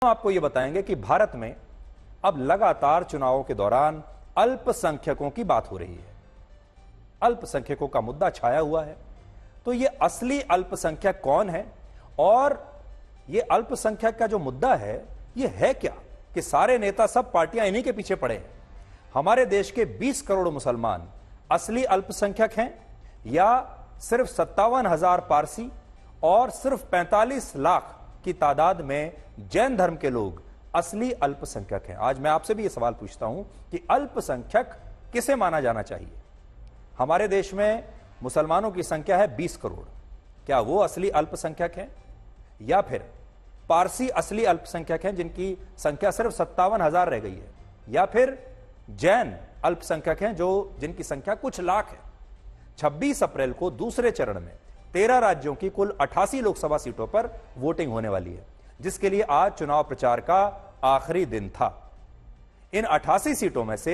हम आपको यह बताएंगे कि भारत में अब लगातार चुनावों के दौरान अल्पसंख्यकों की बात हो रही है। अल्पसंख्यकों का मुद्दा छाया हुआ है। तो यह असली अल्पसंख्यक कौन है और यह अल्पसंख्यक का जो मुद्दा है यह है क्या कि सारे नेता सब पार्टियां इन्हीं के पीछे पड़े हैं। हमारे देश के 20 करोड़ मुसलमान असली अल्पसंख्यक हैं या सिर्फ 57,000 पारसी और सिर्फ 45 लाख की तादाद में जैन धर्म के लोग असली अल्पसंख्यक हैं। आज मैं आपसे भी यह सवाल पूछता हूं कि अल्पसंख्यक किसे माना जाना चाहिए। हमारे देश में मुसलमानों की संख्या है 20 करोड़। क्या वो असली अल्पसंख्यक हैं या फिर पारसी असली अल्पसंख्यक हैं जिनकी संख्या सिर्फ 57,000 रह गई है, या फिर जैन अल्पसंख्यक हैं जो जिनकी संख्या कुछ लाख है। 26 अप्रैल को दूसरे चरण में 13 राज्यों की कुल 88 लोकसभा सीटों पर वोटिंग होने वाली है, जिसके लिए आज चुनाव प्रचार का आखिरी दिन था। इन 88 सीटों में से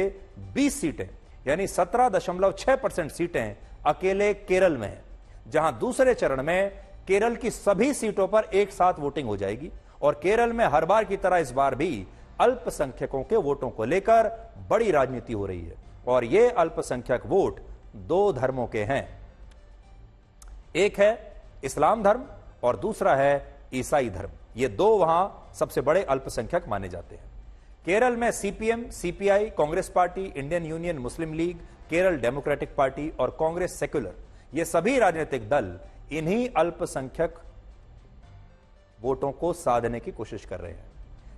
20 सीटें यानी 17.6% सीटें अकेले केरल में हैं, जहां दूसरे चरण में केरल की सभी सीटों पर एक साथ वोटिंग हो जाएगी। और केरल में हर बार की तरह इस बार भी अल्पसंख्यकों के वोटों को लेकर बड़ी राजनीति हो रही है। और ये अल्पसंख्यक वोट दो धर्मों के हैं, एक है इस्लाम धर्म और दूसरा है ईसाई धर्म। ये दो वहां सबसे बड़े अल्पसंख्यक माने जाते हैं। केरल में CPM, CPI, Congress party, Indian union Muslim league, Kerala democratic party और कांग्रेस सेक्युलर, ये सभी राजनीतिक दल इन्हीं अल्पसंख्यक वोटों को साधने की कोशिश कर रहे हैं।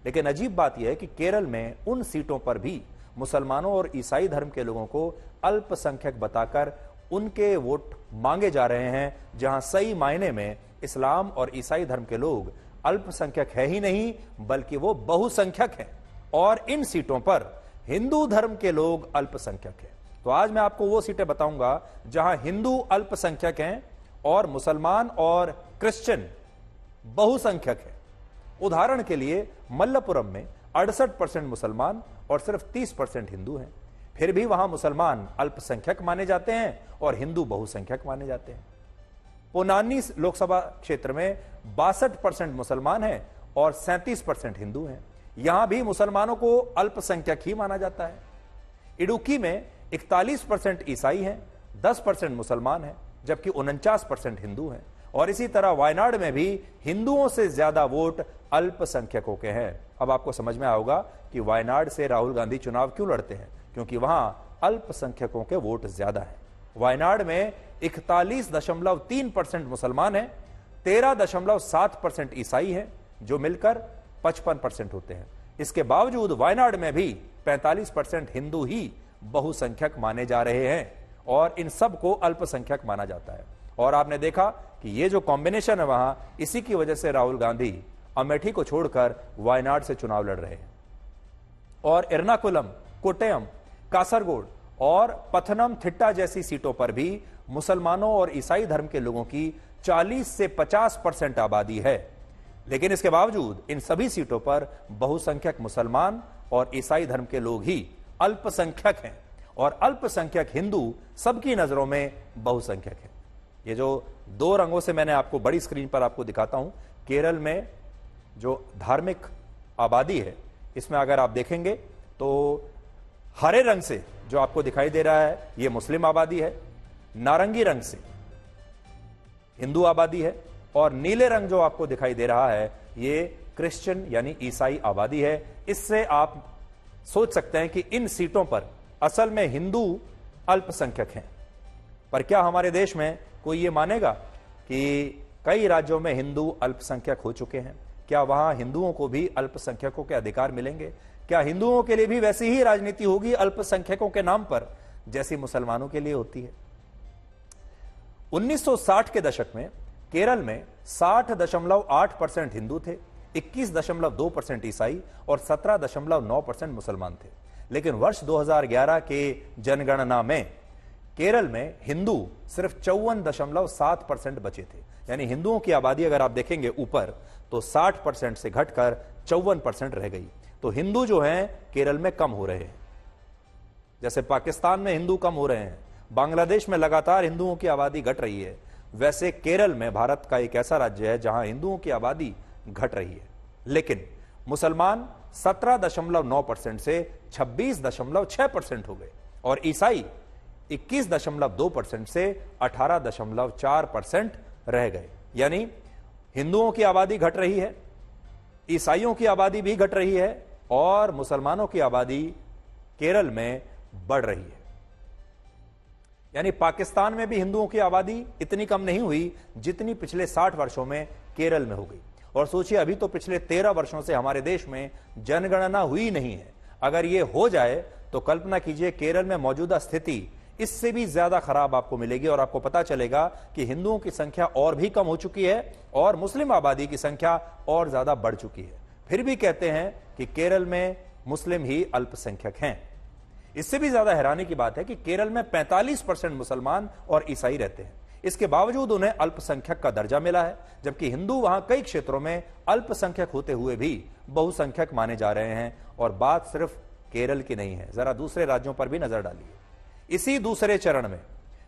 लेकिन अजीब बात यह है कि केरल में उन सीटों पर भी मुसलमानों और ईसाई धर्म के लोगों को अल्पसंख्यक बताकर उनके वोट मांगे जा रहे हैं, जहां सही मायने में इस्लाम और ईसाई धर्म के लोग अल्पसंख्यक है ही नहीं बल्कि वो बहुसंख्यक हैं। और इन सीटों पर हिंदू धर्म के लोग अल्पसंख्यक हैं। तो आज मैं आपको वो सीटें बताऊंगा जहां हिंदू अल्पसंख्यक हैं और मुसलमान और क्रिश्चियन बहुसंख्यक हैं। उदाहरण के लिए मल्लपुरम में 68% मुसलमान और सिर्फ 30% हिंदू हैं। फिर भी वहां मुसलमान अल्पसंख्यक माने जाते हैं और हिंदू बहुसंख्यक माने जाते हैं। पोनानी लोकसभा क्षेत्र में 62% मुसलमान हैं और 37% हिंदू हैं। यहां भी मुसलमानों को अल्पसंख्यक ही माना जाता है। इडुक्की में 41% ईसाई हैं, 10% मुसलमान हैं, जबकि 49% हिंदू हैं। और इसी तरह वायनाड में भी हिंदुओं से ज्यादा वोट अल्पसंख्यकों के हैं। अब आपको समझ में आएगा कि वायनाड से राहुल गांधी चुनाव क्यों लड़ते हैं, क्योंकि वहां अल्पसंख्यकों के वोट ज्यादा हैं। वायनाड में 41.3% मुसलमान हैं, 13.7% ईसाई हैं, जो मिलकर 55% होते हैं। इसके बावजूद वायनाड में भी 45% हिंदू ही बहुसंख्यक माने जा रहे हैं और इन सबको अल्पसंख्यक माना जाता है। और आपने देखा कि ये जो कॉम्बिनेशन है वहां, इसी की वजह से राहुल गांधी अमेठी को छोड़कर वायनाड से चुनाव लड़ रहे हैं। और एर्नाकुलम, कोट्टयम, कासरगोड और पथनमथिट्टा जैसी सीटों पर भी मुसलमानों और ईसाई धर्म के लोगों की 40 से 50% आबादी है। लेकिन इसके बावजूद इन सभी सीटों पर बहुसंख्यक मुसलमान और ईसाई धर्म के लोग ही अल्पसंख्यक हैं और अल्पसंख्यक हिंदू सबकी नजरों में बहुसंख्यक है। ये जो दो रंगों से मैंने आपको बड़ी स्क्रीन पर आपको दिखाता हूं, केरल में जो धार्मिक आबादी है इसमें अगर आप देखेंगे तो हरे रंग से जो आपको दिखाई दे रहा है ये मुस्लिम आबादी है, नारंगी रंग से हिंदू आबादी है और नीले रंग जो आपको दिखाई दे रहा है ये क्रिश्चियन यानी ईसाई आबादी है। इससे आप सोच सकते हैं कि इन सीटों पर असल में हिंदू अल्पसंख्यक हैं। पर क्या हमारे देश में कोई ये मानेगा कि कई राज्यों में हिंदू अल्पसंख्यक हो चुके हैं? क्या वहां हिंदुओं को भी अल्पसंख्यकों के अधिकार मिलेंगे? क्या हिंदुओं के लिए भी वैसी ही राजनीति होगी अल्पसंख्यकों के नाम पर जैसी मुसलमानों के लिए होती है? 1960 के दशक में केरल में 60.8% हिंदू थे, 21.2% ईसाई और 17.9% मुसलमान थे। लेकिन वर्ष 2011 के जनगणना में केरल में हिंदू सिर्फ 54.7% बचे थे। यानी हिंदुओं की आबादी अगर आप देखेंगे ऊपर तो 60% से घटकर 54% रह गई। तो हिंदू जो हैं केरल में कम हो रहे हैं। जैसे पाकिस्तान में हिंदू कम हो रहे हैं, बांग्लादेश में लगातार हिंदुओं की आबादी घट रही है, वैसे केरल में भारत का एक ऐसा राज्य है जहां हिंदुओं की आबादी घट रही है। लेकिन मुसलमान 17.9% से 26.6% हो गए और ईसाई 21.2% से 18.4% रह गए। यानी हिंदुओं की आबादी घट रही है, ईसाइयों की आबादी भी घट रही है और मुसलमानों की आबादी केरल में बढ़ रही है। यानी पाकिस्तान में भी हिंदुओं की आबादी इतनी कम नहीं हुई जितनी पिछले 60 वर्षों में केरल में हो गई। और सोचिए, अभी तो पिछले 13 वर्षों से हमारे देश में जनगणना हुई नहीं है। अगर यह हो जाए तो कल्पना कीजिए केरल में मौजूदा स्थिति इससे भी ज्यादा खराब आपको मिलेगी और आपको पता चलेगा कि हिंदुओं की संख्या और भी कम हो चुकी है और मुस्लिम आबादी की संख्या और ज्यादा बढ़ चुकी है। फिर भी कहते हैं कि केरल में मुस्लिम ही अल्पसंख्यक हैं। इससे भी ज्यादा हैरानी की बात है कि केरल में 45% मुसलमान और ईसाई रहते हैं। इसके बावजूद उन्हें अल्पसंख्यक का दर्जा मिला है, जबकि हिंदू वहां कई क्षेत्रों में अल्पसंख्यक होते हुए भी बहुसंख्यक माने जा रहे हैं। और बात सिर्फ केरल की नहीं है, जरा दूसरे राज्यों पर भी नजर डालिए। इसी दूसरे चरण में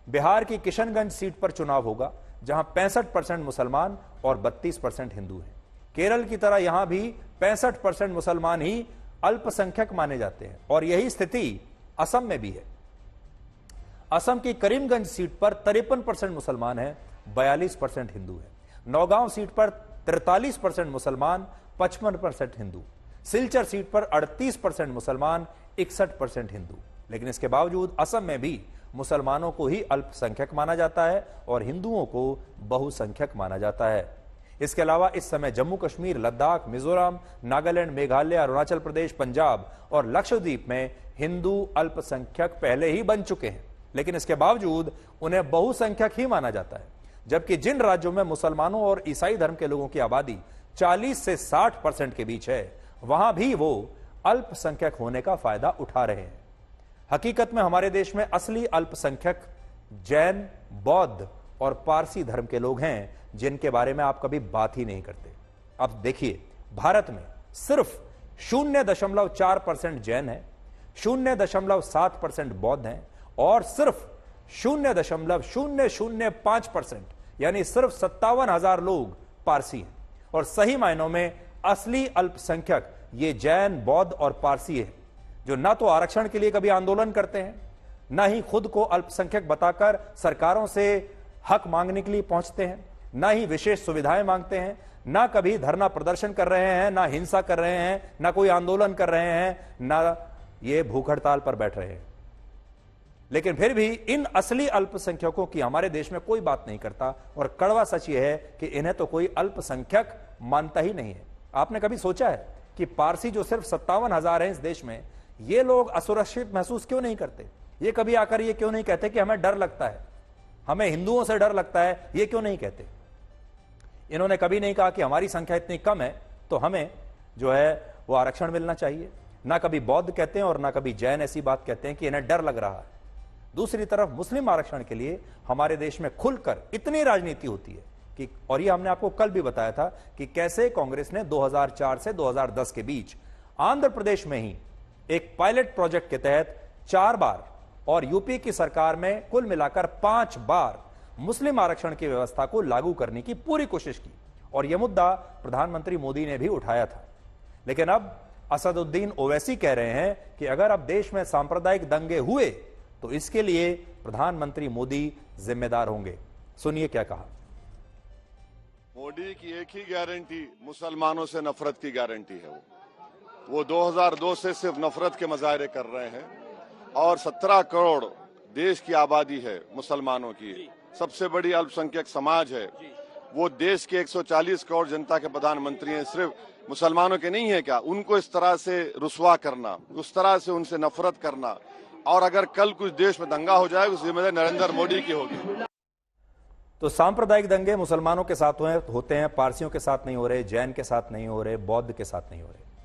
बिहार की किशनगंज सीट पर चुनाव होगा, जहां 65% मुसलमान और 32% हिंदू हैं। केरल की तरह यहां भी 65% मुसलमान ही अल्पसंख्यक माने जाते हैं और यही स्थिति असम में भी है। असम की करीमगंज सीट पर 53% मुसलमान हैं, 42% हिंदू हैं। नौगांव सीट पर 43% मुसलमान, 55% हिंदू। सिलचर सीट पर 38% मुसलमान, 61% हिंदू। लेकिन इसके बावजूद असम में भी मुसलमानों को ही अल्पसंख्यक माना जाता है और हिंदुओं को बहुसंख्यक माना जाता है। इसके अलावा इस समय जम्मू कश्मीर, लद्दाख, मिजोरम, नागालैंड, मेघालय, अरुणाचल प्रदेश, पंजाब और लक्षद्वीप में हिंदू अल्पसंख्यक पहले ही बन चुके हैं, लेकिन इसके बावजूद उन्हें बहुसंख्यक ही माना जाता है। जबकि जिन राज्यों में मुसलमानों और ईसाई धर्म के लोगों की आबादी 40 से 60% के बीच है, वहां भी वो अल्पसंख्यक होने का फायदा उठा रहे हैं। हकीकत में हमारे देश में असली अल्पसंख्यक जैन, बौद्ध और पारसी धर्म के लोग हैं, जिनके बारे में आप कभी बात ही नहीं करते। अब देखिए, भारत में सिर्फ 0.4% जैन है, 0.7% बौद्ध हैं और सिर्फ 0.005% यानी सिर्फ 57,000 लोग पारसी हैं। और सही मायनों में असली अल्पसंख्यक ये जैन, बौद्ध और पारसी है, जो ना तो आरक्षण के लिए कभी आंदोलन करते हैं, ना ही खुद को अल्पसंख्यक बताकर सरकारों से हक मांगने के लिए पहुंचते हैं, ना ही विशेष सुविधाएं मांगते हैं, ना कभी धरना प्रदर्शन कर रहे हैं, ना हिंसा कर रहे हैं, ना कोई आंदोलन कर रहे हैं, ना ये भूख हड़ताल पर बैठ रहे हैं। लेकिन फिर भी इन असली अल्पसंख्यकों की हमारे देश में कोई बात नहीं करता और कड़वा सच यह है कि इन्हें तो कोई अल्पसंख्यक मानता ही नहीं है। आपने कभी सोचा है कि पारसी जो सिर्फ 57,000 हैं इस देश में, ये लोग असुरक्षित महसूस क्यों नहीं करते? ये कभी आकर ये क्यों नहीं कहते कि हमें डर लगता है, हमें हिंदुओं से डर लगता है? ये क्यों नहीं कहते? इन्होंने कभी नहीं कहा कि हमारी संख्या इतनी कम है तो हमें जो है वो आरक्षण मिलना चाहिए। ना कभी बौद्ध कहते हैं और ना कभी जैन ऐसी बात कहते हैं कि इन्हें डर लग रहा है। दूसरी तरफ मुस्लिम आरक्षण के लिए हमारे देश में खुलकर इतनी राजनीति होती है कि, और ये हमने आपको कल भी बताया था कि कैसे कांग्रेस ने 2004 से 2010 के बीच आंध्र प्रदेश में ही एक पायलट प्रोजेक्ट के तहत 4 बार और यूपी की सरकार में कुल मिलाकर 5 बार मुस्लिम आरक्षण की व्यवस्था को लागू करने की पूरी कोशिश की और यह मुद्दा प्रधानमंत्री मोदी ने भी उठाया था। लेकिन अब असदुद्दीन ओवैसी कह रहे हैं कि अगर अब देश में सांप्रदायिक दंगे हुए तो इसके लिए प्रधानमंत्री मोदी जिम्मेदार होंगे। सुनिए क्या कहा। मोदी की एक ही गारंटी मुसलमानों से नफरत की गारंटी है। वो 2002 से सिर्फ नफरत के मुजाहरे कर रहे हैं और 17 करोड़ देश की आबादी है मुसलमानों की, सबसे बड़ी अल्पसंख्यक समाज है। वो देश के 140 करोड़ जनता के प्रधानमंत्री हैं, सिर्फ मुसलमानों के नहीं है क्या? उनको इस तरह से रुसवा करना, उस तरह से उनसे नफरत करना, और अगर कल कुछ देश में दंगा हो जाए उस जिम्मेदारी नरेंद्र मोदी की होगी। तो सांप्रदायिक दंगे मुसलमानों के साथ होते हैं, पारसियों के साथ नहीं हो रहे, जैन के साथ नहीं हो रहे, बौद्ध के साथ नहीं हो रहे।